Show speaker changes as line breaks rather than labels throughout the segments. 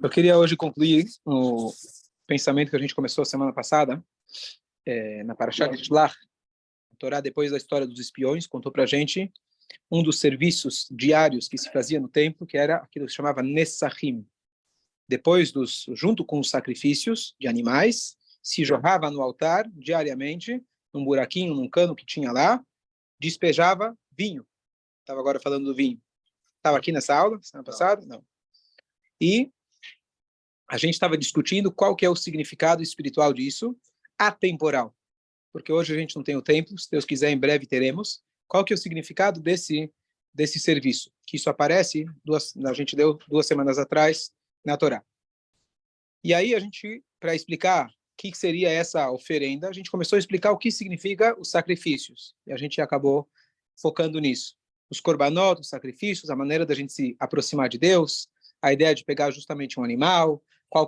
Eu queria hoje concluir o pensamento que a gente começou a semana passada, na Parashat Shlach. A Torá, depois da história dos espiões, contou para a gente um dos serviços diários que se fazia no templo, que era aquilo que se chamava Nessachim. Depois junto com os sacrifícios de animais, se jorrava no altar diariamente, num buraquinho, num cano que tinha lá, despejava vinho. Estava agora falando do vinho. Estava aqui nessa aula, semana passada? Não. E a gente estava discutindo qual que é o significado espiritual disso, atemporal. Porque hoje a gente não tem o templo, se Deus quiser, em breve teremos. Qual que é o significado desse serviço? Que isso aparece, a gente deu 2 semanas atrás, na Torá. E aí a gente, para explicar o que seria essa oferenda, a gente começou a explicar o que significa os sacrifícios. E a gente acabou focando nisso. Os korbanot, os sacrifícios, a maneira da gente se aproximar de Deus, a ideia de pegar justamente um animal, por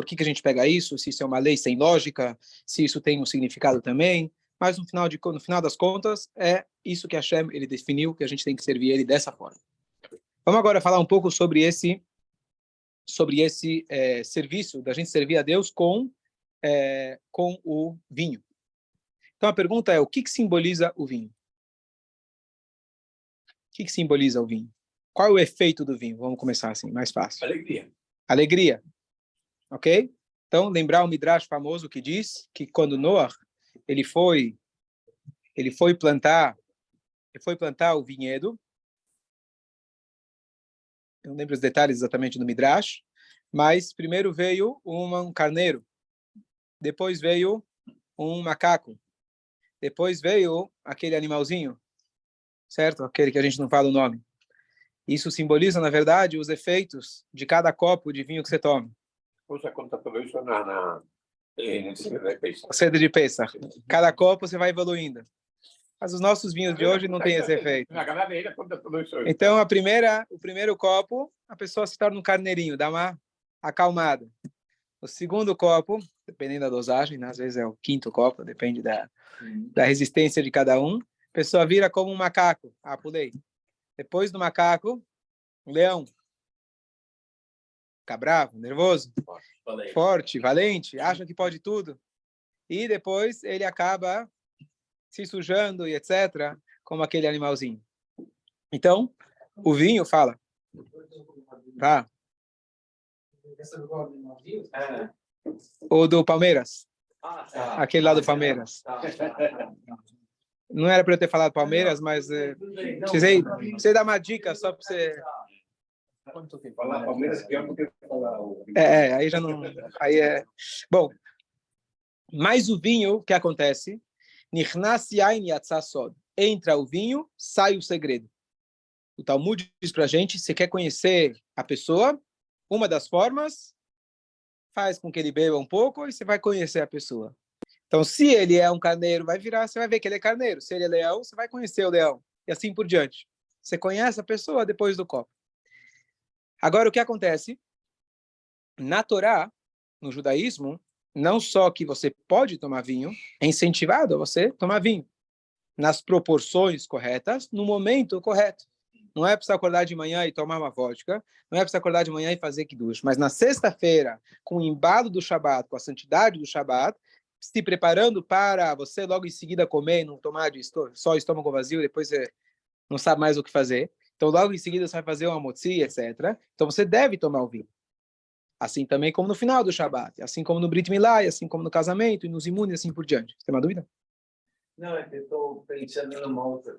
que a gente pega isso, se isso é uma lei sem lógica, se isso tem um significado também, mas no final das contas, é isso que Hashem ele definiu, que a gente tem que servir ele dessa forma. Vamos agora falar um pouco sobre esse serviço, da gente servir a Deus com o vinho. Então a pergunta é, o que simboliza o vinho? O que simboliza o vinho? Qual é o efeito do vinho? Vamos começar assim, mais fácil. Alegria. Ok? Então, lembrar o Midrash famoso que diz que quando Noah ele foi plantar o vinhedo, eu não lembro os detalhes exatamente do Midrash, mas primeiro veio um carneiro, depois veio um macaco, depois veio aquele animalzinho, certo? Aquele que a gente não fala o nome. Isso simboliza, na verdade, os efeitos de cada copo de vinho que você toma.
Você conta tudo isso na
Sede de Pesach. Cada copo você vai evoluindo. Mas os nossos vinhos de hoje não têm esse efeito. Então, o primeiro copo, a pessoa se torna um carneirinho, dá uma acalmada. O segundo copo, dependendo da dosagem, né? Às vezes é o 5º copo, depende da resistência de cada um, a pessoa vira como um macaco. Ah, pulei. Depois do macaco, um leão. Fica bravo, nervoso, forte, valente, acha que pode tudo. E depois ele acaba se sujando e etc., como aquele animalzinho. Então, o vinho fala. Tá. O do Palmeiras. Aquele lá do Palmeiras. Não era para eu ter falado Palmeiras, mas precisei dar uma dica só para você...
Falar Palmeiras pior do que falar
aí já não... Aí é... Bom, mas o vinho, o que acontece? Nichnas yain yatzah sod. Entra o vinho, sai o segredo. O Talmud diz para a gente, se quer conhecer a pessoa, uma das formas, faz com que ele beba um pouco e você vai conhecer a pessoa. Então, se ele é um carneiro, você vai ver que ele é carneiro. Se ele é leão, você vai conhecer o leão. E assim por diante. Você conhece a pessoa depois do copo. Agora, o que acontece? Na Torá, no judaísmo, não só que você pode tomar vinho, é incentivado a você tomar vinho. Nas proporções corretas, no momento correto. Não é para você acordar de manhã e tomar uma vodka, não é para você acordar de manhã e fazer kiddush, mas na sexta-feira, com o embalo do Shabat, com a santidade do Shabat, se preparando para você logo em seguida comer e não tomar só estômago vazio, depois você não sabe mais o que fazer. Então, logo em seguida, você vai fazer uma motzi, etc. Então, você deve tomar o vinho. Assim também como no final do Shabat, assim como no Brit Milá, assim como no casamento, e nos imunes, e assim por diante. Você tem uma dúvida?
Não, é que eu estou pensando numa outra...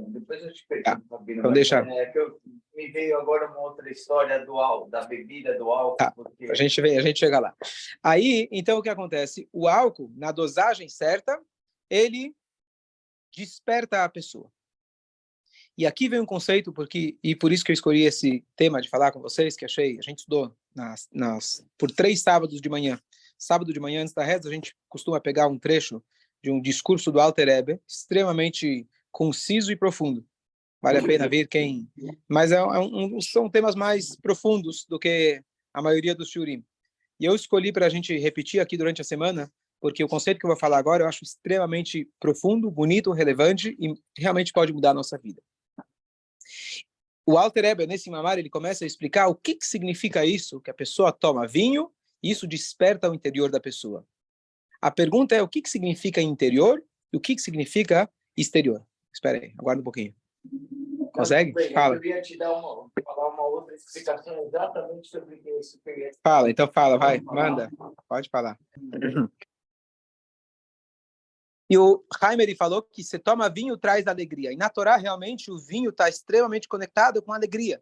depois eu te pergunto, Rabino,
então deixa.
Me veio agora uma outra história da bebida do álcool. Porque...
a gente chega lá. Aí, então, o que acontece? O álcool, na dosagem certa, ele desperta a pessoa. E aqui vem um conceito, e por isso que eu escolhi esse tema de falar com vocês, que a gente estudou por 3 sábados de manhã. Sábado de manhã, antes da reza, a gente costuma pegar um trecho de um discurso do Alter Rebbe, extremamente conciso e profundo. Vale a pena ver quem... Mas são temas mais profundos do que a maioria dos shiurim. E eu escolhi para a gente repetir aqui durante a semana, porque o conceito que eu vou falar agora eu acho extremamente profundo, bonito, relevante e realmente pode mudar a nossa vida. o Alter Rebbe, nesse mamar, ele começa a explicar o que significa isso, que a pessoa toma vinho, e isso desperta o interior da pessoa. A pergunta é o que significa interior e o que significa exterior. Espera aí, aguarda um pouquinho. Consegue? Fala.
Eu queria te dar falar uma outra explicação exatamente sobre isso.
Fala, então fala, vai, manda. Pode falar. E o Heimer falou que você toma vinho traz alegria. E na Torá, realmente, o vinho está extremamente conectado com alegria.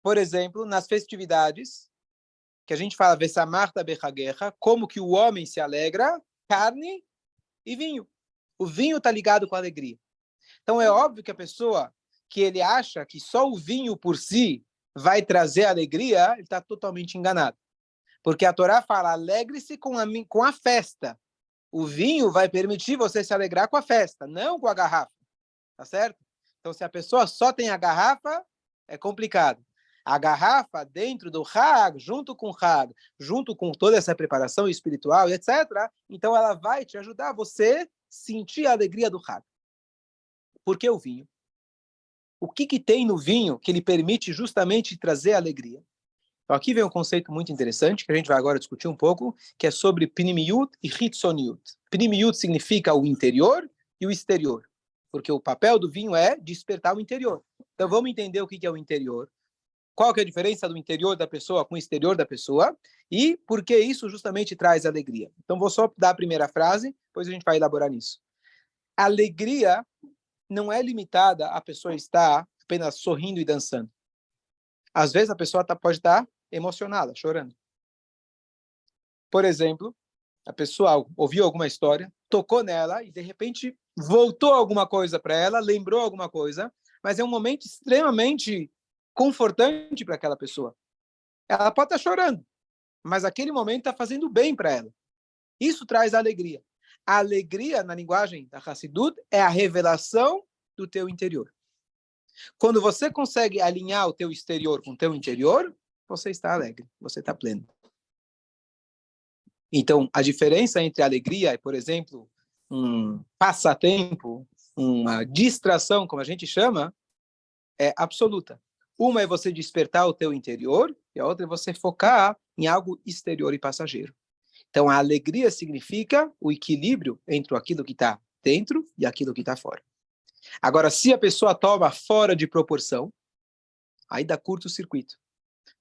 Por exemplo, nas festividades, que a gente fala, Vesamarta Bechaguerra, como que o homem se alegra, carne e vinho. O vinho está ligado com a alegria. Então, é óbvio que a pessoa que ele acha que só o vinho por si vai trazer alegria, ele está totalmente enganado. Porque a Torá fala, alegre-se com a festa. O vinho vai permitir você se alegrar com a festa, não com a garrafa. Tá certo? Então, se a pessoa só tem a garrafa, é complicado. A garrafa dentro do Hag, junto com o Hag, junto com toda essa preparação espiritual, etc., então ela vai te ajudar a você sentir a alegria do Hag. Por que o vinho? O que tem no vinho que ele permite justamente trazer alegria? Então, aqui vem um conceito muito interessante, que a gente vai agora discutir um pouco, que é sobre Pnimiyut e Hitzoniut. Pnimiyut significa o interior e o exterior, porque o papel do vinho é despertar o interior. Então, vamos entender o que é o interior, qual que é a diferença do interior da pessoa com o exterior da pessoa, e por que isso justamente traz alegria. Então, vou só dar a primeira frase, depois a gente vai elaborar nisso. Alegria não é limitada a pessoa estar apenas sorrindo e dançando. Às vezes a pessoa pode estar emocionada, chorando. Por exemplo, a pessoa ouviu alguma história, tocou nela e de repente voltou alguma coisa para ela, lembrou alguma coisa, mas é um momento extremamente confortante para aquela pessoa. Ela pode estar chorando, mas aquele momento está fazendo bem para ela. Isso traz alegria. A alegria, na linguagem da Hassidut, é a revelação do teu interior. Quando você consegue alinhar o teu exterior com o teu interior, você está alegre, você está pleno. Então, a diferença entre alegria e, por exemplo, um passatempo, uma distração, como a gente chama, é absoluta. Uma é você despertar o teu interior e a outra é você focar em algo exterior e passageiro. Então, a alegria significa o equilíbrio entre aquilo que está dentro e aquilo que está fora. Agora, se a pessoa toma fora de proporção, aí dá curto-circuito.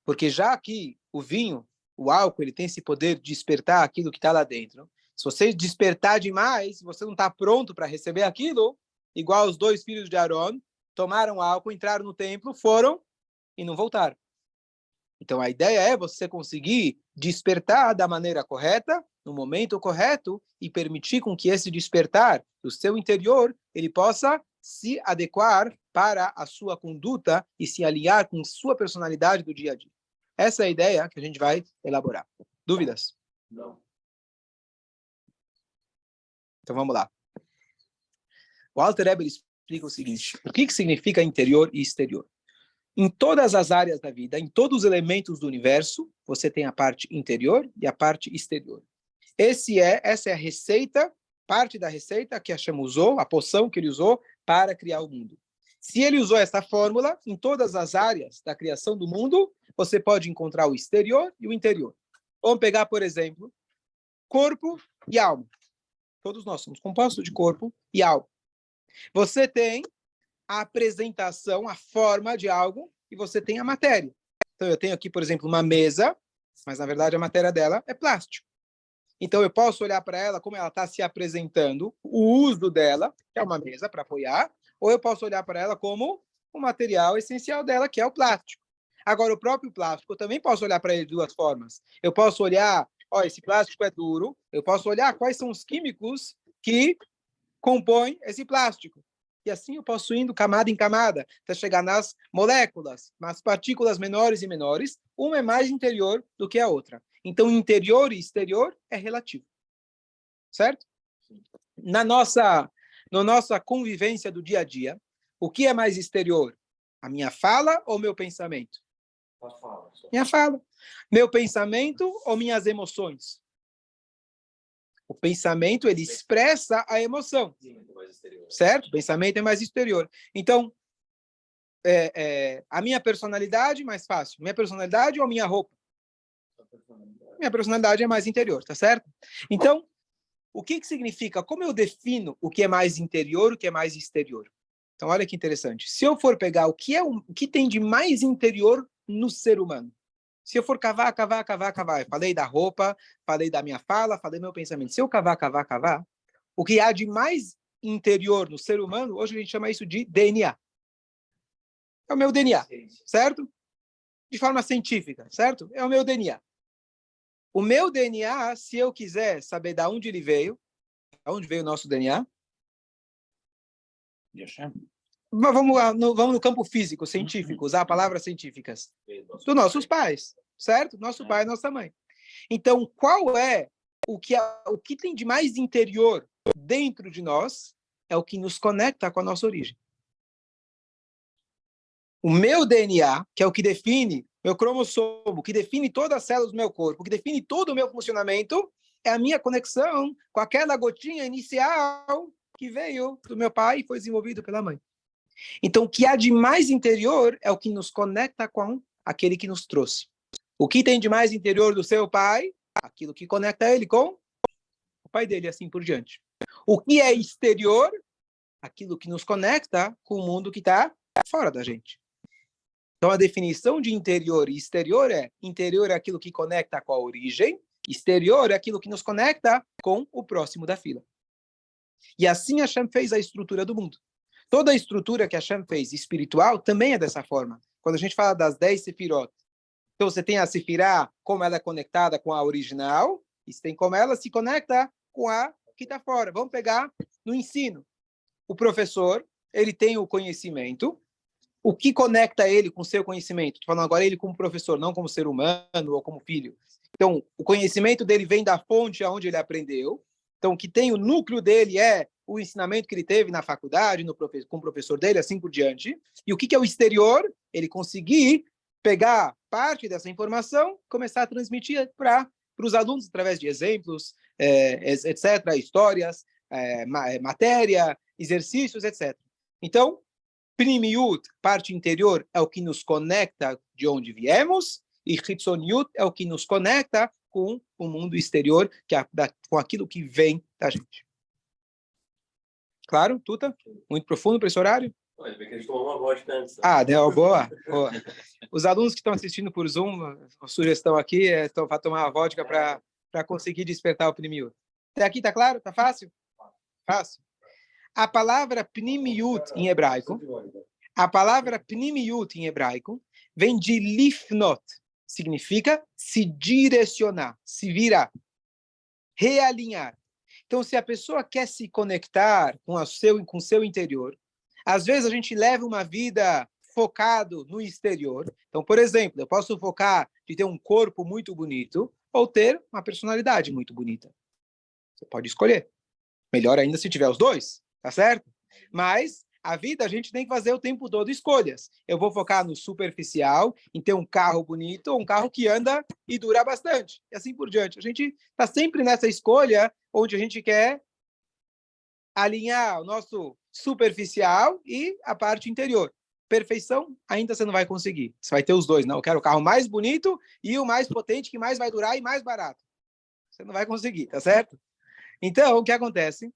Porque já que o vinho, o álcool, ele tem esse poder de despertar aquilo que está lá dentro. Se você despertar demais, você não está pronto para receber aquilo, igual os 2 filhos de Aaron, tomaram álcool, entraram no templo, foram e não voltaram. Então, a ideia é você conseguir despertar da maneira correta, no momento correto, e permitir com que esse despertar do seu interior, ele possa se adequar para a sua conduta e se alinhar com sua personalidade do dia a dia. Essa é a ideia que a gente vai elaborar. Dúvidas?
Não.
Então, vamos lá. O Alter Rebbe explica o seguinte, o que significa interior e exterior? Em todas as áreas da vida, em todos os elementos do universo, você tem a parte interior e a parte exterior. Essa é a receita, parte da receita que Hashem usou, a poção que ele usou para criar o mundo. Se ele usou essa fórmula, em todas as áreas da criação do mundo, você pode encontrar o exterior e o interior. Vamos pegar, por exemplo, corpo e alma. Todos nós somos compostos de corpo e alma. Você tem a apresentação, a forma de algo, e você tem a matéria. Então, eu tenho aqui, por exemplo, uma mesa, mas, na verdade, a matéria dela é plástico. Então, eu posso olhar para ela como ela está se apresentando, o uso dela, que é uma mesa para apoiar, ou eu posso olhar para ela como o material essencial dela, que é o plástico. Agora, o próprio plástico, eu também posso olhar para ele de duas formas. Eu posso olhar, esse plástico é duro, eu posso olhar quais são os químicos que compõem esse plástico. E assim eu posso indo camada em camada, até chegar nas moléculas, nas partículas menores e menores. Uma é mais interior do que a outra. Então, interior e exterior é relativo. Certo? Na nossa convivência do dia a dia, o que é mais exterior? A minha fala ou meu pensamento? Minha fala. Meu pensamento ou minhas emoções? O pensamento, ele expressa a emoção. Certo? O pensamento é mais exterior. Então, a minha personalidade, mais fácil. Minha personalidade ou minha roupa? Minha personalidade é mais interior, tá certo? Então, o que significa? Como eu defino o que é mais interior, o que é mais exterior? Então, olha que interessante. Se eu for pegar o que tem de mais interior no ser humano, se eu for cavar, eu falei da roupa, falei da minha fala, falei do meu pensamento. Se eu cavar, o que há de mais interior no ser humano, hoje a gente chama isso de DNA. É o meu DNA, certo? De forma científica, certo? É o meu DNA. O meu DNA, se eu quiser saber de onde ele veio, de onde veio o nosso DNA, mas vamos no campo físico, científico, usar palavras científicas. Dos nossos pais, certo? Nosso pai e nossa mãe. Então, qual é o que tem de mais interior dentro de nós? É o que nos conecta com a nossa origem. O meu DNA, que é o que define meu cromossomo, que define todas as células do meu corpo, que define todo o meu funcionamento, é a minha conexão com aquela gotinha inicial que veio do meu pai e foi desenvolvido pela mãe. Então, o que há de mais interior é o que nos conecta com aquele que nos trouxe. O que tem de mais interior do seu pai? Aquilo que conecta ele com o pai dele, assim por diante. O que é exterior? Aquilo que nos conecta com o mundo que está fora da gente. Então, a definição de interior e exterior é: interior é aquilo que conecta com a origem, exterior é aquilo que nos conecta com o próximo da fila. E assim Hashem fez a estrutura do mundo. Toda a estrutura que Hashem fez espiritual também é dessa forma. Quando a gente fala das 10 sefirot, então você tem a sefirá, como ela é conectada com a original, e você tem como ela se conecta com a que está fora. Vamos pegar no ensino. O professor, ele tem o conhecimento. O que conecta ele com o seu conhecimento? Estou falando agora ele como professor, não como ser humano ou como filho. Então, o conhecimento dele vem da fonte aonde ele aprendeu. Então, o que tem o núcleo dele é o ensinamento que ele teve na faculdade, com o professor dele, assim por diante. E o que é o exterior? Ele conseguir pegar parte dessa informação, começar a transmitir para os alunos através de exemplos, etc., histórias, matéria, exercícios, etc. Então, Pnimiut, parte interior, é o que nos conecta de onde viemos, e Hitzoniut é o que nos conecta com o mundo exterior, com aquilo que vem da gente. Claro, Tuta? Muito profundo para esse horário?
Olha, que a gente tomou uma vodka antes.
Deu, boa. Os alunos que estão assistindo por Zoom, a sugestão aqui é para tomar uma vodka para conseguir despertar o Pnimiut. Até aqui tá claro? Tá fácil? Fácil. A palavra Pnimiut em hebraico, vem de lifnot, significa se direcionar, se virar, realinhar. Então, se a pessoa quer se conectar com o seu interior, às vezes a gente leva uma vida focado no exterior. Então, por exemplo, eu posso focar de ter um corpo muito bonito ou ter uma personalidade muito bonita. Você pode escolher. Melhor ainda se tiver os dois, tá certo? Mas a vida a gente tem que fazer o tempo todo escolhas. Eu vou focar no superficial, em ter um carro bonito ou um carro que anda e dura bastante. E assim por diante. A gente está sempre nessa escolha onde a gente quer alinhar o nosso superficial e a parte interior. Perfeição, ainda você não vai conseguir. Você vai ter os dois, não. Eu quero o carro mais bonito e o mais potente, que mais vai durar e mais barato. Você não vai conseguir, tá certo? Então, o que acontece?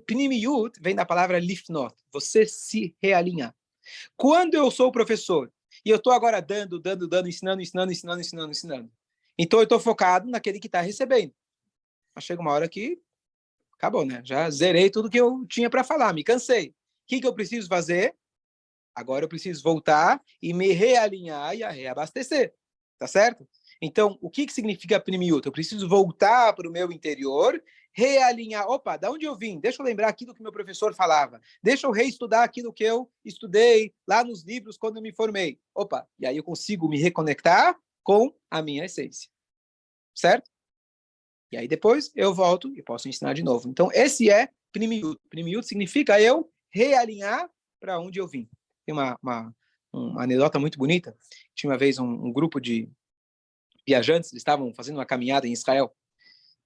Pnimiut vem da palavra lifnot, você se realinhar. Quando eu sou professor e eu estou agora dando, ensinando, então eu estou focado naquele que está recebendo. Mas chega uma hora que acabou, né? Já zerei tudo que eu tinha para falar, me cansei. O que eu preciso fazer? Agora eu preciso voltar e me realinhar e reabastecer, tá certo? Então, o que significa Pnimiut? Eu preciso voltar para o meu interior, realinhar. Opa, da onde eu vim? Deixa eu lembrar aquilo que meu professor falava. Deixa eu reestudar aquilo que eu estudei lá nos livros quando eu me formei. Opa, e aí eu consigo me reconectar com a minha essência. Certo? E aí depois eu volto e posso ensinar de novo. Então, esse é Pnimiut. Pnimiut significa eu realinhar para onde eu vim. Tem uma anedota muito bonita. Tinha uma vez um grupo de viajantes, eles estavam fazendo uma caminhada em Israel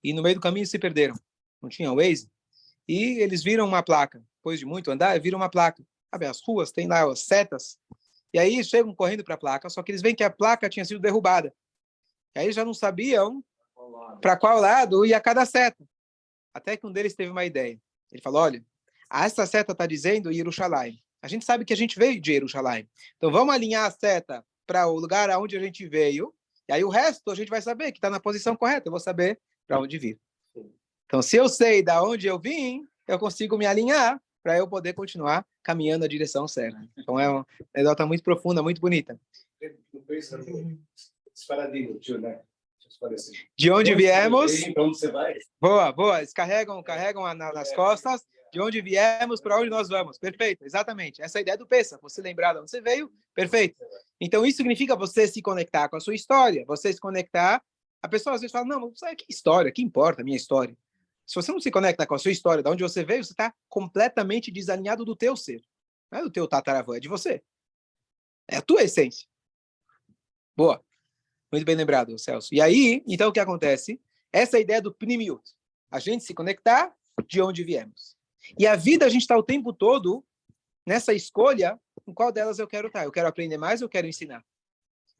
e no meio do caminho se perderam. Não tinha Waze. E eles viram uma placa. Depois de muito andar, viram uma placa. sabe, as ruas, tem lá as setas, e aí chegam correndo para a placa, só que eles veem que a placa tinha sido derrubada. E aí já não sabiam para qual lado ia cada seta. Até que um deles teve uma ideia. Ele falou, olha, essa seta está dizendo Jerusalém. A gente sabe que a gente veio de Jerusalém. Então vamos alinhar a seta para o lugar aonde a gente veio, e aí o resto a gente vai saber que está na posição correta. Eu vou saber para onde vir. Então, se eu sei da onde eu vim, eu consigo me alinhar para eu poder continuar caminhando na direção certa. Então, é uma anedota muito profunda, muito bonita. De onde viemos?
Para onde você vai?
Boa, boa. Eles carregam nas costas. De onde viemos, para onde nós vamos. Perfeito, exatamente. Essa é a ideia do Pêssach. Você lembrar de onde você veio, perfeito. Então, isso significa você se conectar com a sua história. Você se conectar. A pessoa às vezes fala, não, sabe que história? Que importa a minha história? Se você não se conecta com a sua história, de onde você veio, você está completamente desalinhado do teu ser. Não é do teu tataravô, é de você. É a tua essência. Boa. Muito bem lembrado, Celso. E aí, então, o que acontece? Essa é a ideia do Pnimiut. A gente se conectar de onde viemos. E a vida, a gente está o tempo todo nessa escolha em qual delas eu quero estar. Eu quero aprender mais, eu quero ensinar.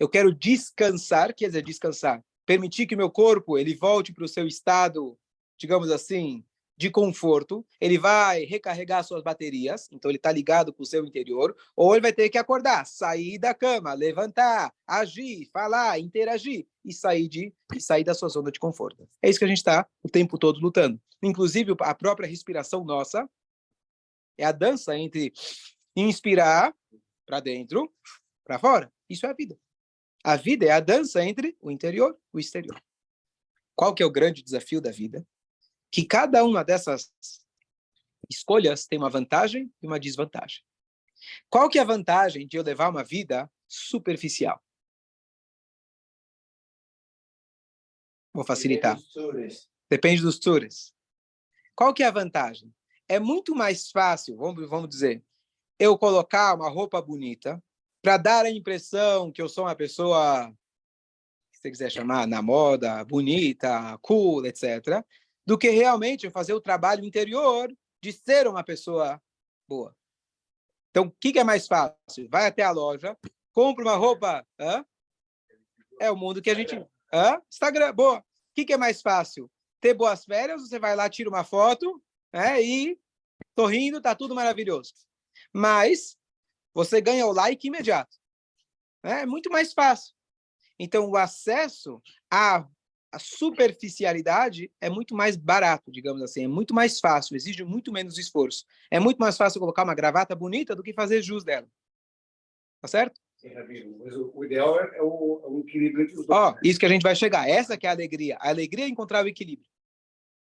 Eu quero descansar, quer dizer, descansar. Permitir que o meu corpo ele volte para o seu estado, digamos assim, de conforto. Ele vai recarregar suas baterias, então ele está ligado com o seu interior, ou ele vai ter que acordar, sair da cama, levantar, agir, falar, interagir e sair da sua zona de conforto. É isso que a gente está o tempo todo lutando. Inclusive, a própria respiração nossa é a dança entre inspirar para dentro, para fora. Isso é a vida. A vida é a dança entre o interior e o exterior. Qual que é o grande desafio da vida? Que cada uma dessas escolhas tem uma vantagem e uma desvantagem. Qual que é a vantagem de eu levar uma vida superficial? Vou facilitar. Depende dos tures. Qual que é a vantagem? É muito mais fácil, vamos dizer, eu colocar uma roupa bonita para dar a impressão que eu sou uma pessoa, se você quiser chamar, na moda, bonita, cool, etc., do que realmente fazer o trabalho interior de ser uma pessoa boa. Então, o que é mais fácil? Vai até a loja, compra uma roupa. É o mundo que a gente... Instagram, boa. O que é mais fácil? Ter boas férias, você vai lá, tira uma foto, e tô rindo, tá tudo maravilhoso. Mas você ganha o like imediato. É muito mais fácil. Então, o acesso à superficialidade é muito mais barato, digamos assim. É muito mais fácil, exige muito menos esforço. É muito mais fácil colocar uma gravata bonita do que fazer jus dela. Tá certo?
Sim, mas o ideal é o equilíbrio entre os dois.
Isso que a gente vai chegar. Essa que é a alegria. A alegria é encontrar o equilíbrio.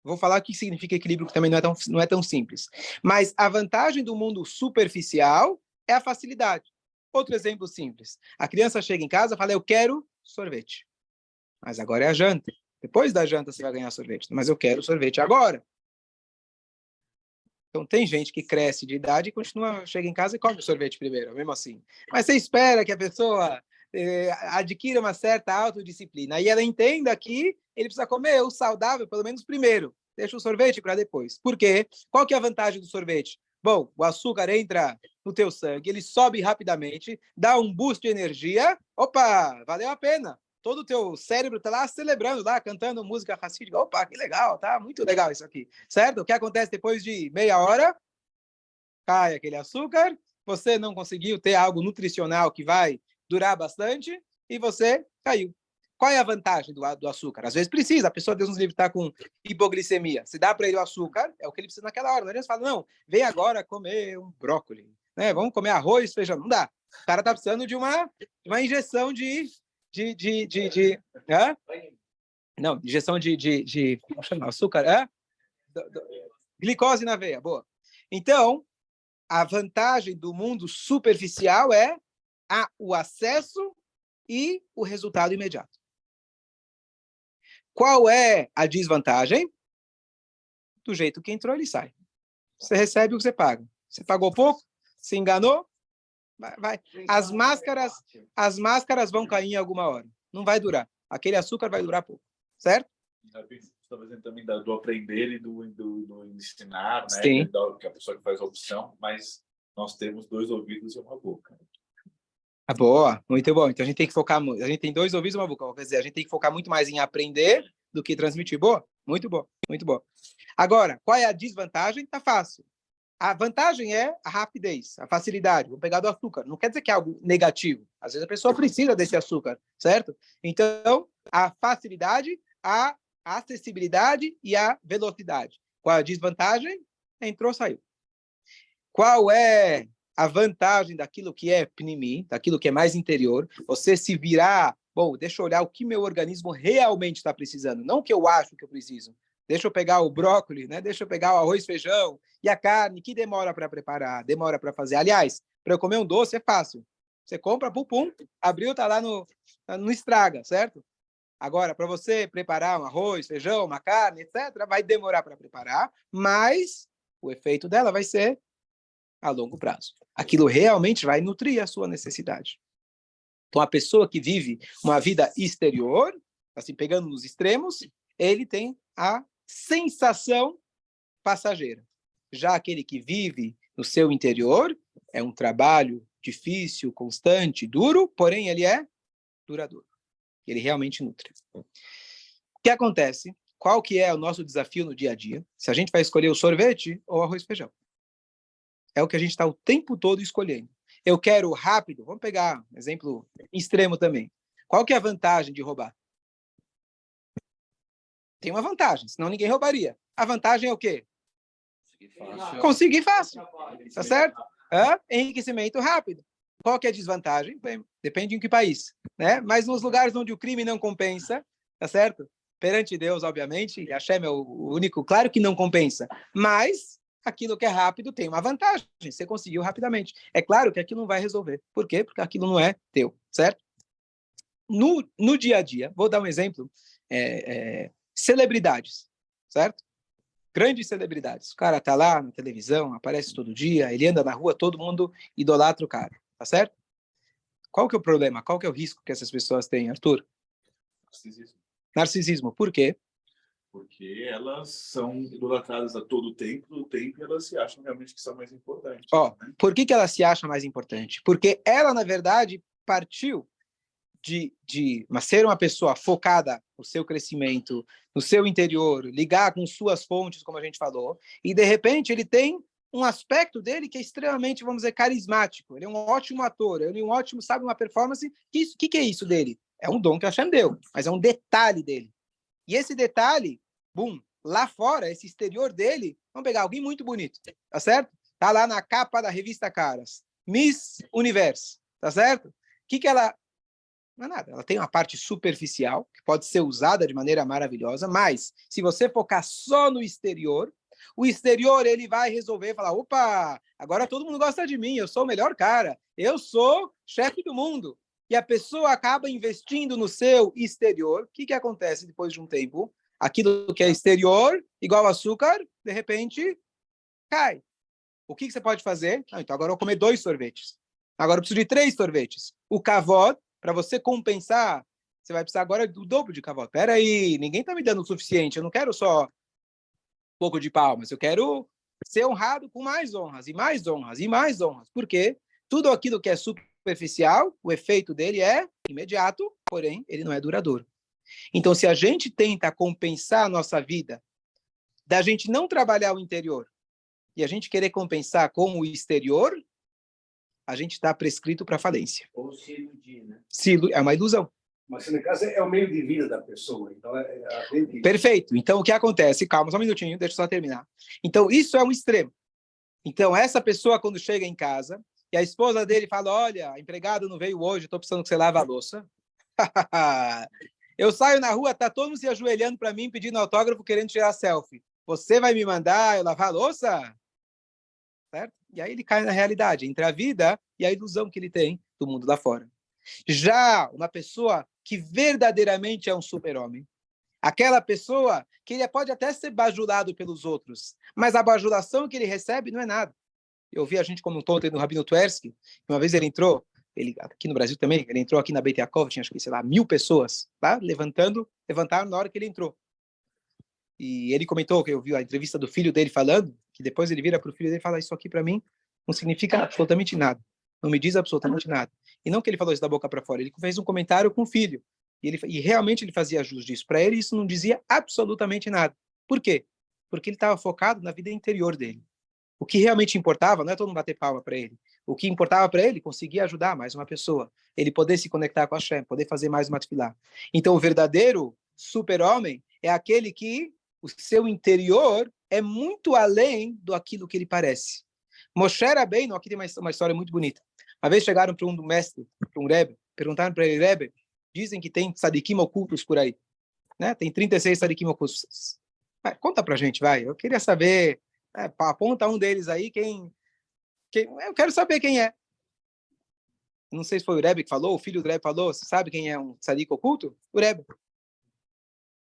Vou falar o que significa equilíbrio, que também não é tão simples. Mas a vantagem do mundo superficial é a facilidade. Outro exemplo simples. A criança chega em casa e fala, eu quero sorvete. Mas agora é a janta. Depois da janta você vai ganhar sorvete. Mas eu quero sorvete agora. Então tem gente que cresce de idade e continua, chega em casa e come o sorvete primeiro, mesmo assim. Mas você espera que a pessoa adquira uma certa autodisciplina. E ela entenda que ele precisa comer o saudável, pelo menos primeiro. Deixa o sorvete para depois. Por quê? Qual que é a vantagem do sorvete? Bom, o açúcar entra no teu sangue, ele sobe rapidamente, dá um boost de energia. Opa, valeu a pena. Todo o teu cérebro está lá celebrando, lá cantando música racídica. Opa, que legal, tá muito legal isso aqui. Certo? O que acontece depois de meia hora? Cai aquele açúcar, você não conseguiu ter algo nutricional que vai durar bastante e você caiu. Qual é a vantagem do açúcar? Às vezes precisa, a pessoa, Deus nos livre, está com hipoglicemia. Se dá para ele o açúcar, é o que ele precisa naquela hora. Não adianta falar, não, vem agora comer um brócolis, né? Vamos comer arroz, feijão. Não dá. O cara está precisando de uma injeção não, injeção como chama? Açúcar, glicose na veia, boa. Então, a vantagem do mundo superficial é o acesso e o resultado imediato. Qual é a desvantagem? Do jeito que entrou, ele sai. Você recebe o que você paga. Você pagou pouco, se enganou, vai. As máscaras vão cair em alguma hora. Não vai durar. Aquele açúcar vai durar pouco. Certo?
Talvez também do aprender e do ensinar, né?
Sim.
Que a pessoa que faz a opção, mas nós temos 2 ouvidos e uma boca.
Ah, boa, muito bom. Então a gente tem que focar, a gente tem 2 ouvidos e uma boca. Quer dizer, a gente tem que focar muito mais em aprender do que transmitir. Boa, muito bom, muito bom. Agora, qual é a desvantagem? Tá fácil. A vantagem é a rapidez, a facilidade. Vou pegar do açúcar. Não quer dizer que é algo negativo. Às vezes a pessoa precisa desse açúcar, certo? Então, a facilidade, a acessibilidade e a velocidade. Qual a desvantagem? Entrou, saiu. Qual é a vantagem daquilo que é pnimi, daquilo que é mais interior? Você se virar, bom, deixa eu olhar o que meu organismo realmente está precisando, não o que eu acho que eu preciso. Deixa eu pegar o brócolis, né? Deixa eu pegar o arroz, feijão e a carne, que demora para preparar, demora para fazer. Aliás, para eu comer um doce é fácil. Você compra, pum, pum, abriu, tá lá no estraga, certo? Agora, para você preparar um arroz, feijão, uma carne, etc., vai demorar para preparar, mas o efeito dela vai ser a longo prazo. Aquilo realmente vai nutrir a sua necessidade. Então, a pessoa que vive uma vida exterior, assim, pegando nos extremos, ele tem a sensação passageira. Já aquele que vive no seu interior, é um trabalho difícil, constante, duro, porém ele é duradouro. Ele realmente nutre. O que acontece? Qual que é o nosso desafio no dia a dia? Se a gente vai escolher o sorvete ou o arroz e feijão. É o que a gente está o tempo todo escolhendo. Eu quero rápido. Vamos pegar um exemplo extremo também. Qual que é a vantagem de roubar? Tem uma vantagem, senão ninguém roubaria. A vantagem é o quê? Conseguir fácil. Tá certo? Enriquecimento rápido. Qual que é a desvantagem? Bem, depende em que país, né? Mas nos lugares onde o crime não compensa, tá certo? Perante Deus, obviamente, Hashem é o único, claro que não compensa, mas aquilo que é rápido tem uma vantagem, você conseguiu rapidamente. É claro que aquilo não vai resolver. Por quê? Porque aquilo não é teu, certo? No dia a dia, vou dar um exemplo, celebridades, certo? Grandes celebridades. O cara tá lá na televisão, aparece todo dia, ele anda na rua, todo mundo idolatra o cara, tá certo? Qual que é o problema? Qual que é o risco que essas pessoas têm, Arthur?
Narcisismo.
Narcisismo. Por quê?
Porque elas são idolatradas a todo tempo, e elas se acham realmente que são mais importantes. Né?
Por que ela se acha mais importante? Porque ela, na verdade, partiu de ser uma pessoa focada no seu crescimento, no seu interior, ligar com suas fontes, como a gente falou, e de repente ele tem um aspecto dele que é extremamente, vamos dizer, carismático. Ele é um ótimo ator, ele é um ótimo, sabe, uma performance. O que é isso dele? É um dom que a Hashem deu, mas é um detalhe dele. E esse detalhe, lá fora, esse exterior dele, vamos pegar alguém muito bonito, tá certo? Tá lá na capa da revista Caras, Miss Universo, tá certo? O que ela... Não é nada, ela tem uma parte superficial, que pode ser usada de maneira maravilhosa, mas se você focar só no exterior, o exterior ele vai resolver falar, opa, agora todo mundo gosta de mim, eu sou o melhor cara, eu sou chefe do mundo. E a pessoa acaba investindo no seu exterior. O que acontece depois de um tempo? Aquilo que é exterior, igual açúcar, de repente, cai. O que você pode fazer? Então agora eu vou comer 2 sorvetes. Agora eu preciso de 3 sorvetes. O kavod, para você compensar, você vai precisar agora do dobro de kavod. Espera aí, ninguém está me dando o suficiente. Eu não quero só um pouco de palmas. Eu quero ser honrado com mais honras, e mais honras, e mais honras. Por quê? Tudo aquilo que é superficial, o efeito dele é imediato, porém, ele não é duradouro. Então, se a gente tenta compensar a nossa vida, da gente não trabalhar o interior, e a gente querer compensar com o exterior, a gente está prescrito para falência.
Ou se iludir, né?
É uma ilusão.
Mas, no caso, é o meio de vida da pessoa. Então,
Perfeito. Então, o que acontece? Calma, só um minutinho, deixa eu só terminar. Então, isso é um extremo. Então, essa pessoa, quando chega em casa, e a esposa dele fala, olha, a empregada não veio hoje, estou precisando que você lave a louça. Eu saio na rua, tá todo mundo se ajoelhando para mim, pedindo autógrafo, querendo tirar selfie. Você vai me mandar eu lavar a louça? Certo? E aí ele cai na realidade, entre a vida e a ilusão que ele tem do mundo lá fora. Já uma pessoa que verdadeiramente é um super-homem, aquela pessoa que ele pode até ser bajulado pelos outros, mas a bajulação que ele recebe não é nada. Eu vi a gente comentou ontem no Rabino Tversky, uma vez ele entrou, aqui no Brasil também, ele entrou aqui na Beit Yaakov, tinha acho que, sei lá, 1000 pessoas, tá? Levantaram na hora que ele entrou. E ele comentou, que eu vi a entrevista do filho dele falando, que depois ele vira para o filho dele e fala, isso aqui para mim não significa absolutamente nada. Não me diz absolutamente nada. E não que ele falou isso da boca para fora, ele fez um comentário com o filho. E realmente ele fazia jus disso. Para ele, isso não dizia absolutamente nada. Por quê? Porque ele estava focado na vida interior dele. O que realmente importava não é todo mundo bater palma para ele. O que importava para ele, conseguir ajudar mais uma pessoa. Ele poder se conectar com a Hashem, poder fazer mais uma tefilá. Então, o verdadeiro super-homem é aquele que o seu interior é muito além do aquilo que ele parece. Moshe Rabbeinu, aqui tem uma história muito bonita. Uma vez chegaram para um mestre, para um Rebbe, perguntaram para ele, Rebbe, dizem que tem tzadikim ocultos por aí. Né? Tem 36 tzadikim ocultos. Conta para a gente, vai. Eu queria saber, aponta um deles aí, quem... Eu quero saber quem é. Não sei se foi o Rebbe que falou, o filho do Rebbe falou, você sabe quem é um tzadik oculto? O Rebbe.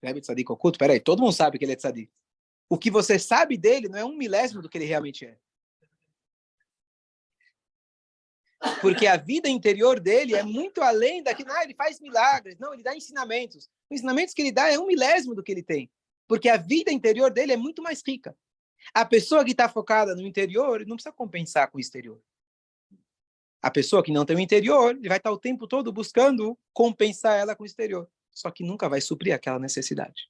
Rebbe tzadik oculto? Peraí, todo mundo sabe que ele é tzadik. O que você sabe dele não é 1/1000 do que ele realmente é. Porque a vida interior dele é muito além daquilo. Ele faz milagres. Não, ele dá ensinamentos. Os ensinamentos que ele dá é 1/1000 do que ele tem. Porque a vida interior dele é muito mais rica. A pessoa que está focada no interior não precisa compensar com o exterior. A pessoa que não tem o interior, ele vai estar o tempo todo buscando compensar ela com o exterior. Só que nunca vai suprir aquela necessidade.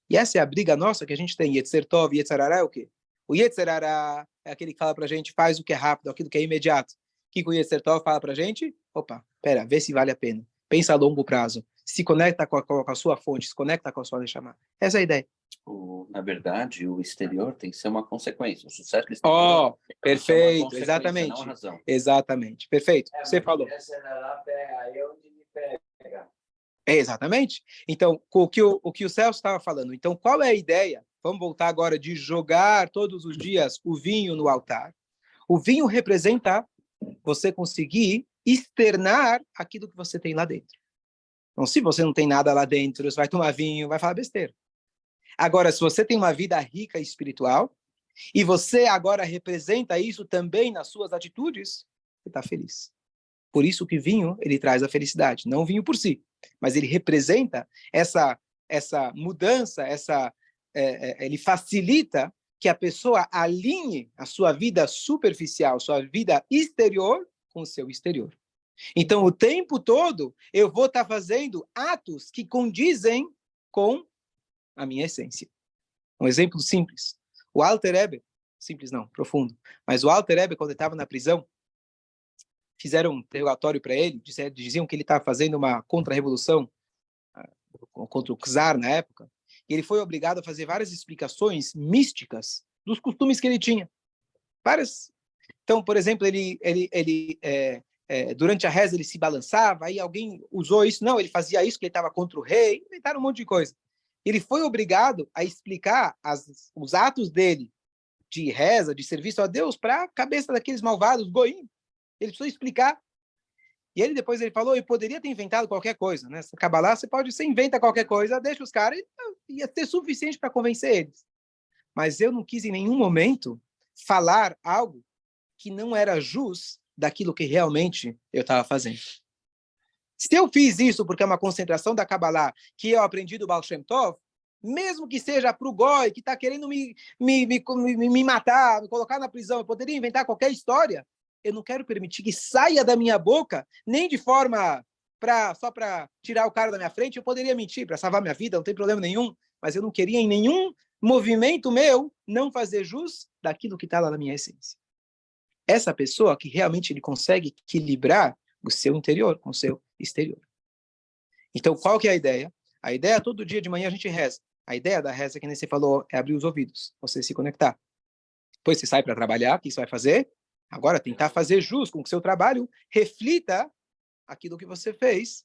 E essa é a briga nossa que a gente tem. Yetzer Tov e Yetzer Hara é o quê? O Yetzer Hara é aquele que fala para a gente, faz o que é rápido, aquilo que é imediato. O que o Yetzer Tov fala para a gente? Opa, pera, vê se vale a pena. Pensa a longo prazo. Se conecta com a sua fonte, se conecta com a sua Neshama. Essa é a ideia.
Na verdade, o exterior tem que ser uma consequência. O sucesso exterior
perfeito,
é
exatamente.
não a razão.
Exatamente, perfeito. Você falou. Exatamente. Então, o que o Celso estava falando. Então, qual é a ideia? Vamos voltar agora de jogar todos os dias o vinho no altar. O vinho representa você conseguir externar aquilo que você tem lá dentro. Então, se você não tem nada lá dentro, você vai tomar vinho, vai falar besteira. Agora, se você tem uma vida rica e espiritual, e você agora representa isso também nas suas atitudes, você está feliz. Por isso que vinho, ele traz a felicidade. Não o vinho por si, mas ele representa essa mudança, ele facilita que a pessoa alinhe a sua vida superficial, sua vida exterior, com o seu exterior. Então, o tempo todo, eu vou estar fazendo atos que condizem com a minha essência. Um exemplo simples. O Alter Rebbe, simples não, profundo, mas o Alter Rebbe, quando ele estava na prisão, fizeram um interrogatório para ele, diziam que ele estava fazendo uma contra-revolução contra o czar na época, e ele foi obrigado a fazer várias explicações místicas dos costumes que ele tinha. Várias. Então, por exemplo, durante a reza ele se balançava, aí alguém usou isso, não, ele fazia isso, que ele estava contra o rei, inventaram um monte de coisa. Ele foi obrigado a explicar os atos dele de reza, de serviço a Deus, para a cabeça daqueles malvados, goim. Ele precisou explicar. E depois ele falou, eu poderia ter inventado qualquer coisa, né? Se Kabbalah, você inventa qualquer coisa, deixa os caras, ia ter suficiente para convencer eles. Mas eu não quis em nenhum momento falar algo que não era jus daquilo que realmente eu estava fazendo. Se eu fiz isso porque é uma concentração da Kabbalah que eu aprendi do Baal Shem Tov, mesmo que seja para o Goi, que está querendo me matar, me colocar na prisão, eu poderia inventar qualquer história, eu não quero permitir que saia da minha boca, nem de forma só para tirar o cara da minha frente, eu poderia mentir para salvar minha vida, não tem problema nenhum, mas eu não queria em nenhum movimento meu não fazer jus daquilo que está lá na minha essência. Essa pessoa que realmente ele consegue equilibrar o seu interior com o seu exterior. Então, qual que é a ideia? A ideia, todo dia de manhã a gente reza. A ideia da reza, que nem você falou, é abrir os ouvidos, você se conectar. Depois você sai para trabalhar, o que você vai fazer? Agora, tentar fazer jus com que o seu trabalho reflita aquilo que você fez,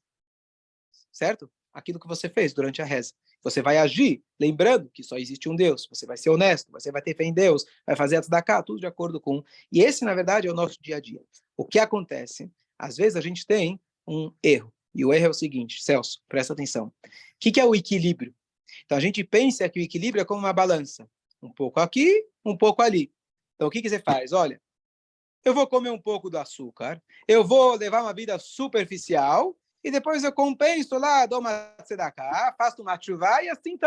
certo? Aquilo que você fez durante a reza. Você vai agir, lembrando que só existe um Deus. Você vai ser honesto, você vai ter fé em Deus, vai fazer a tzedakah, tudo de acordo com... E esse, na verdade, é o nosso dia a dia. O que acontece? Às vezes a gente tem um erro. E o erro é o seguinte, Celso, presta atenção. O que é o equilíbrio? Então, a gente pensa que o equilíbrio é como uma balança. Um pouco aqui, um pouco ali. Então, o que você faz? Olha, eu vou comer um pouco do açúcar, eu vou levar uma vida superficial, e depois eu compenso lá, dou uma tzedakah, faço uma tchuvá, e assim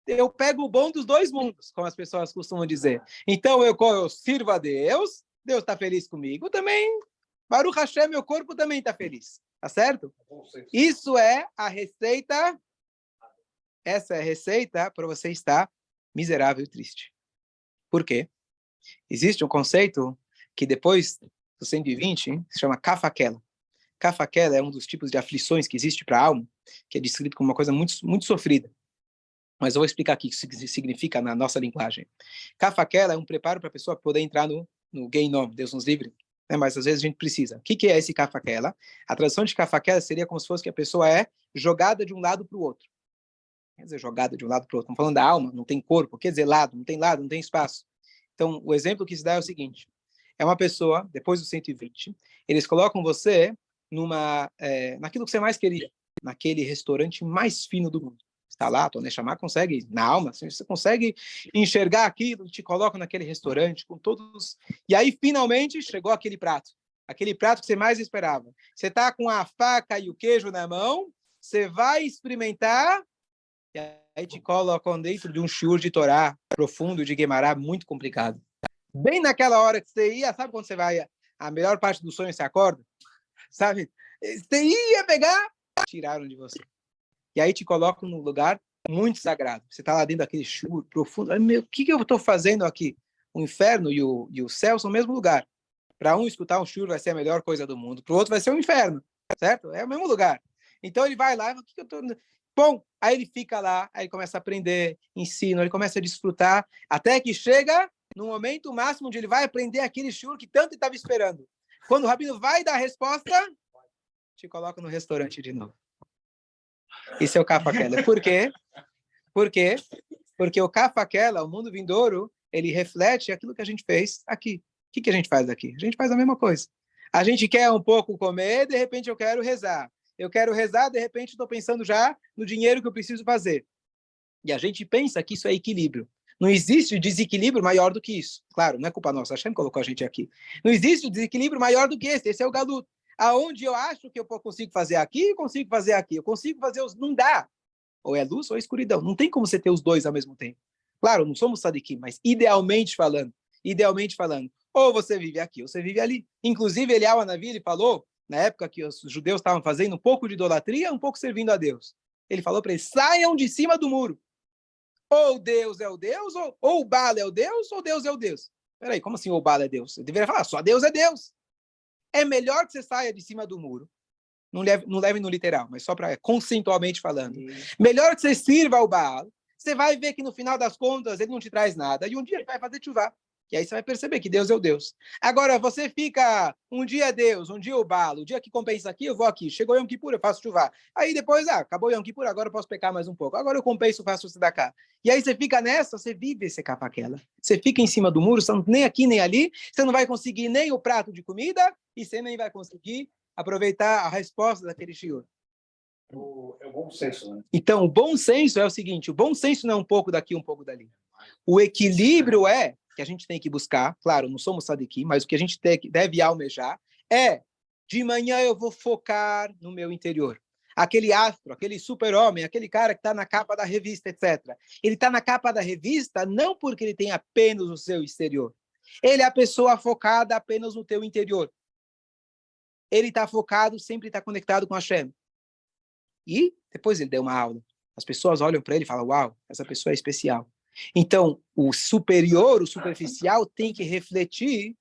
eu pego o bom dos dois mundos, como as pessoas costumam dizer. Então, eu sirvo a Deus, Deus está feliz comigo, também, Baruch Hashem, meu corpo também está feliz. Tá certo? Isso é a receita. Essa é a receita para você estar miserável e triste. Por quê? Existe um conceito que depois do 120 se chama Kafakela. Kafakela é um dos tipos de aflições que existe para a alma, que é descrito como uma coisa muito, muito sofrida. Mas eu vou explicar aqui o que significa na nossa linguagem. Kafakela é um preparo para a pessoa poder entrar no Geinom, Deus nos livre. Mas às vezes a gente precisa. O que é esse Kafakela? A tradução de Kafakela seria como se fosse que a pessoa é jogada de um lado para o outro. Quer dizer, jogada de um lado para o outro. Estamos falando da alma, não tem corpo. Quer dizer, lado, não tem espaço. Então, o exemplo que se dá é o seguinte. É uma pessoa, depois dos 120, eles colocam você naquilo que você mais queria, naquele restaurante mais fino do mundo. Está lá, a Neshama consegue, na alma, você consegue enxergar aquilo, te colocam naquele restaurante com todos... E aí, finalmente, chegou aquele prato que você mais esperava. Você está com a faca e o queijo na mão, você vai experimentar, e aí te colocam dentro de um shiur de Torá profundo, de Guemará, muito complicado. Bem naquela hora que você ia, sabe quando você vai, a melhor parte do sonho você acorda? Sabe? Você ia pegar, tiraram de você. E aí te colocam num lugar muito sagrado. Você está lá dentro daquele shiur profundo. Meu, o que eu estou fazendo aqui? O inferno e o céu são o mesmo lugar. Para um escutar um shiur vai ser a melhor coisa do mundo. Para o outro vai ser o inferno. Certo? É o mesmo lugar. Então ele vai lá e fala, o que eu estou... Bom, aí ele fica lá, aí ele começa a aprender, ensina, ele começa a desfrutar, até que chega no momento máximo onde ele vai aprender aquele shiur que tanto ele estava esperando. Quando o rabino vai dar a resposta, te coloca no restaurante de novo. Isso é o Kafakela. Por quê? Por quê? Porque o Kafakela, o mundo vindouro, ele reflete aquilo que a gente fez aqui. O que a gente faz aqui? A gente faz a mesma coisa. A gente quer um pouco comer, de repente eu quero rezar. Eu quero rezar, de repente estou pensando já no dinheiro que eu preciso fazer. E a gente pensa que isso é equilíbrio. Não existe desequilíbrio maior do que isso. Claro, não é culpa nossa, a Hashem colocou a gente aqui. Não existe desequilíbrio maior do que esse é o galuto. Aonde eu acho que eu consigo fazer aqui, eu consigo fazer aqui. Eu consigo fazer os... Não dá. Ou é luz ou é escuridão. Não tem como você ter os dois ao mesmo tempo. Claro, não somos sadiquim, mas idealmente falando, ou você vive aqui, ou você vive ali. Inclusive, Eliyahu Hanavi, ele falou, na época que os judeus estavam fazendo um pouco de idolatria, um pouco servindo a Deus. Ele falou para eles, saiam de cima do muro. Ou Deus é o Deus, ou o Baal é o Deus, ou Deus é o Deus. Peraí, como assim o Baal é Deus? Eu deveria falar, só Deus é Deus. É melhor que você saia de cima do muro. Não leve no literal, mas só para conceitualmente falando. Melhor que você sirva ao Baal. Você vai ver que no final das contas ele não te traz nada. E um dia ele vai fazer chuvá. E aí você vai perceber que Deus é o Deus. Agora, você fica um dia Deus, um dia o Baal, o dia que compensa aqui, eu vou aqui. Chegou Yom Kippur, eu faço chuvá. Aí depois, acabou Yom Kippur, agora eu posso pecar mais um pouco. Agora eu compenso, faço tzedakah. E aí você fica nessa, você vive esse Kafakela. Você fica em cima do muro, nem aqui nem ali. Você não vai conseguir nem o prato de comida e você nem vai conseguir aproveitar a resposta daquele shiur.
É o bom senso, né?
Então, o bom senso é o seguinte, o bom senso não é um pouco daqui, um pouco dali. O equilíbrio é que a gente tem que buscar, claro, não somos sadiquim, mas o que a gente deve almejar é, de manhã eu vou focar no meu interior. Aquele astro, aquele super-homem, aquele cara que está na capa da revista, etc. Ele está na capa da revista não porque ele tem apenas o seu exterior. Ele é a pessoa focada apenas no teu interior. Ele está focado, sempre está conectado com a Hashem. E depois ele deu uma aula. As pessoas olham para ele e falam, uau, essa pessoa é especial. Então, o superior, o superficial, tem que refletir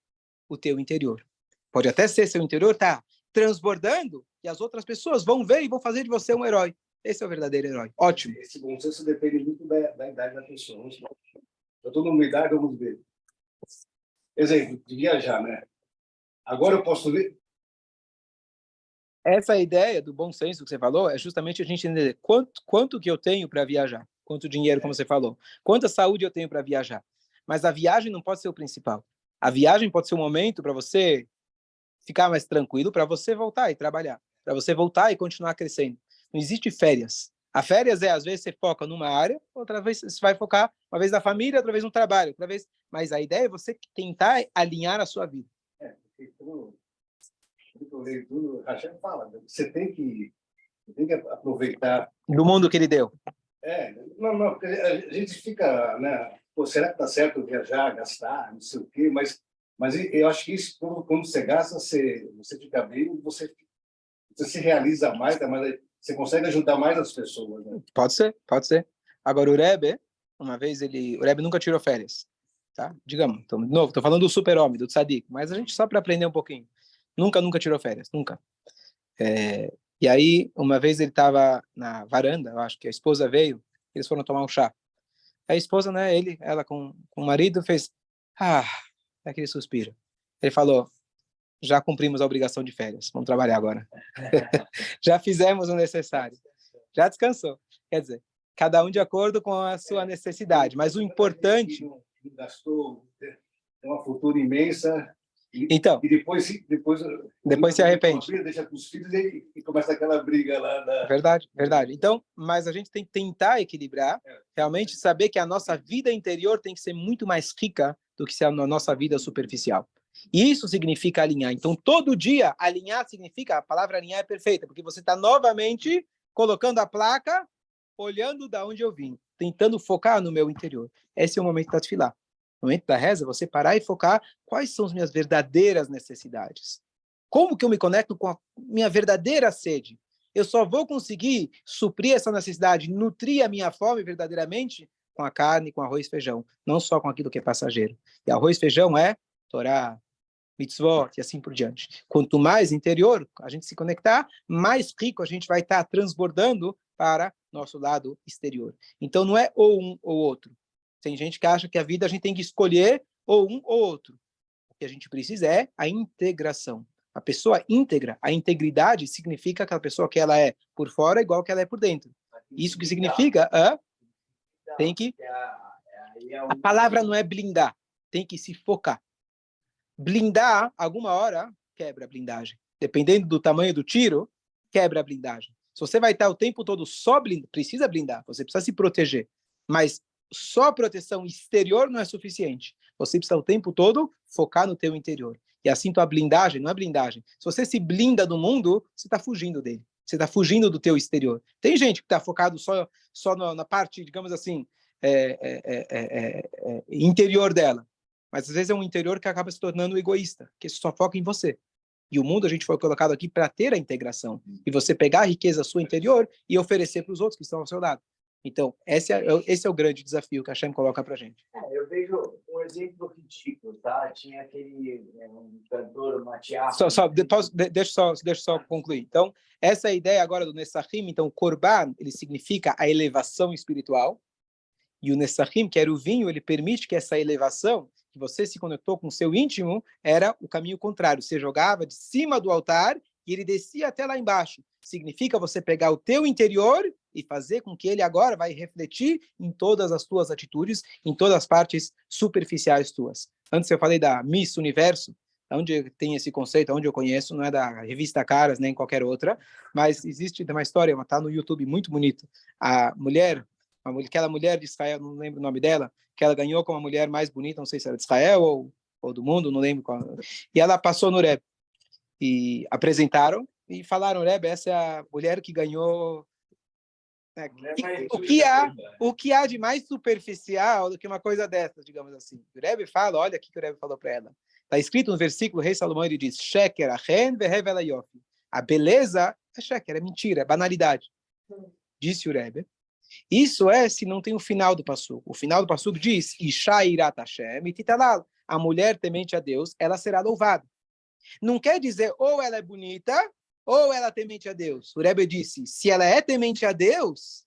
o teu interior. Pode até ser seu interior está transbordando e as outras pessoas vão ver e vão fazer de você um herói. Esse é o verdadeiro herói. Ótimo.
Esse bom senso depende muito da idade da pessoa. Eu estou numa idade, vamos ver. Exemplo, de viajar, né? Agora eu posso ver.
Essa ideia do bom senso que você falou é justamente a gente entender quanto que eu tenho para viajar, quanto dinheiro, como você falou, quanta saúde eu tenho para viajar. Mas a viagem não pode ser o principal. A viagem pode ser um momento para você ficar mais tranquilo, para você voltar e trabalhar, para você voltar e continuar crescendo. Não existe férias. A férias às vezes você foca numa área, outra vez você vai focar uma vez na família, outra vez no trabalho, outra vez. Mas a ideia é você tentar alinhar a sua vida.
Porque tudo, a gente fala, você tem que aproveitar
do mundo que ele deu.
Não, porque a gente fica, né? Pô, será que tá certo viajar, gastar, não sei o quê, mas Mas eu acho que isso, quando você gasta, você fica bem, você se realiza mais, tá? Mas você consegue ajudar mais as pessoas, né?
Pode ser, pode ser. Agora, o Rebbe, uma vez o Rebbe nunca tirou férias, tá? Digamos, de novo, tô falando do super-homem, do tzadik, mas a gente só para aprender um pouquinho. Nunca tirou férias, nunca. E aí, uma vez ele estava na varanda, eu acho que a esposa veio, eles foram tomar um chá. A esposa, né, ela com o marido fez, aquele suspiro. Ele falou, já cumprimos a obrigação de férias, vamos trabalhar agora. Já fizemos o necessário, já descansou. Quer dizer, cada um de acordo com a sua necessidade, mas o importante...
Não gastou, tem uma fortuna imensa,
Então,
e depois
se arrepende.
Deixa para os filhos e começa aquela briga lá.
Verdade. Então, mas a gente tem que tentar equilibrar, realmente saber que a nossa vida interior tem que ser muito mais rica do que a nossa vida superficial. E isso significa alinhar. Então, todo dia, alinhar significa, a palavra alinhar é perfeita, porque você está novamente colocando a placa, olhando da onde eu vim, tentando focar no meu interior. Esse é o momento da tefilá. No momento da reza, você parar e focar quais são as minhas verdadeiras necessidades. Como que eu me conecto com a minha verdadeira sede? Eu só vou conseguir suprir essa necessidade, nutrir a minha fome verdadeiramente com a carne, com arroz e feijão, não só com aquilo que é passageiro. E arroz e feijão é Torá, mitzvot e assim por diante. Quanto mais interior a gente se conectar, mais rico a gente vai estar transbordando para nosso lado exterior. Então não é ou um ou outro. Tem gente que acha que a vida a gente tem que escolher ou um ou outro. O que a gente precisa é a integração. A pessoa íntegra, a integridade significa aquela pessoa que ela é por fora igual que ela é por dentro. Isso que significa, tem que... A palavra não é blindar, tem que se focar. Blindar, alguma hora, quebra a blindagem. Dependendo do tamanho do tiro, quebra a blindagem. Se você vai estar o tempo todo só blindar, precisa blindar, você precisa se proteger. Mas só proteção exterior não é suficiente. Você precisa o tempo todo focar no teu interior. E assim tua blindagem não é blindagem. Se você se blinda do mundo, você está fugindo dele. Você está fugindo do teu exterior. Tem gente que está focado só na parte, digamos assim, interior dela. Mas às vezes é um interior que acaba se tornando egoísta, que só foca em você. E o mundo a gente foi colocado aqui para ter a integração. E você pegar a riqueza sua interior e oferecer para os outros que estão ao seu lado. Então, esse é o grande desafio que a Hashem coloca para a gente.
Eu vejo um exemplo ridículo, tá? Tinha aquele um cantor, Matias.
Deixa só concluir. Então, essa é a ideia agora do Nessachim. Então, o Korban, ele significa a elevação espiritual. E o Nessachim, que era o vinho, ele permite que essa elevação, que você se conectou com o seu íntimo, era o caminho contrário. Você jogava de cima do altar e ele descia até lá embaixo. Significa você pegar o teu interior e fazer com que ele agora vai refletir em todas as tuas atitudes, em todas as partes superficiais tuas. Antes eu falei da Miss Universo, onde tem esse conceito, onde eu conheço, não é da revista Caras, nem qualquer outra, mas existe uma história, está no YouTube muito bonito. Aquela mulher de Israel, não lembro o nome dela, que ela ganhou como a mulher mais bonita, não sei se era de Israel ou do mundo, não lembro qual. E ela passou no Rebbe. E apresentaram e falaram, Rebbe, essa é a mulher que ganhou... O que há de mais superficial do que uma coisa dessas, digamos assim? O Rebbe fala, olha o que o Rebbe falou para ela. Está escrito no versículo, o rei Salomão, ele diz, Sheker achen vehev ela yofi. A beleza é sheker, é mentira, é banalidade. Disse o Rebbe. Isso é se não tem o final do passuco. O final do passuco diz, Isha irat Hashem e titalal. A mulher temente a Deus, ela será louvada. Não quer dizer ou ela é bonita, ou ela é temente a Deus. O Rebbe disse, se ela é temente a Deus,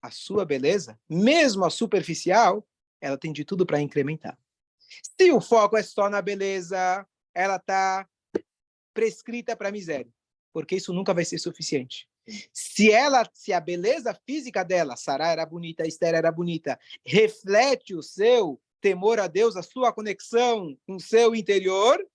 a sua beleza, mesmo a superficial, ela tem de tudo para incrementar. Se o foco é só na beleza, ela está prescrita para a miséria, porque isso nunca vai ser suficiente. Se a beleza física dela, Sará era bonita, Esther era bonita, reflete o seu temor a Deus, a sua conexão com o seu interior,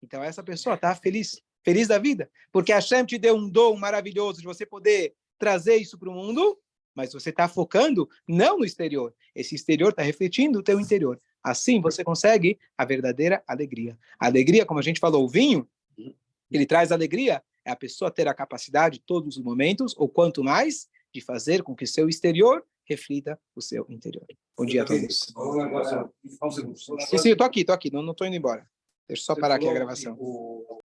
então essa pessoa está feliz da vida, porque a Hashem te deu um dom maravilhoso de você poder trazer isso para o mundo, mas você está focando não no exterior. Esse exterior está refletindo o teu interior. Assim você consegue a verdadeira alegria. A alegria, como a gente falou, o vinho, ele traz alegria, é a pessoa ter a capacidade, todos os momentos, ou quanto mais, de fazer com que seu exterior reflita o seu interior. Bom dia a todos.
Falou um negócio, só um segundo.
Sim, eu tô aqui, não tô indo embora. Deixa eu só parar aqui a gravação.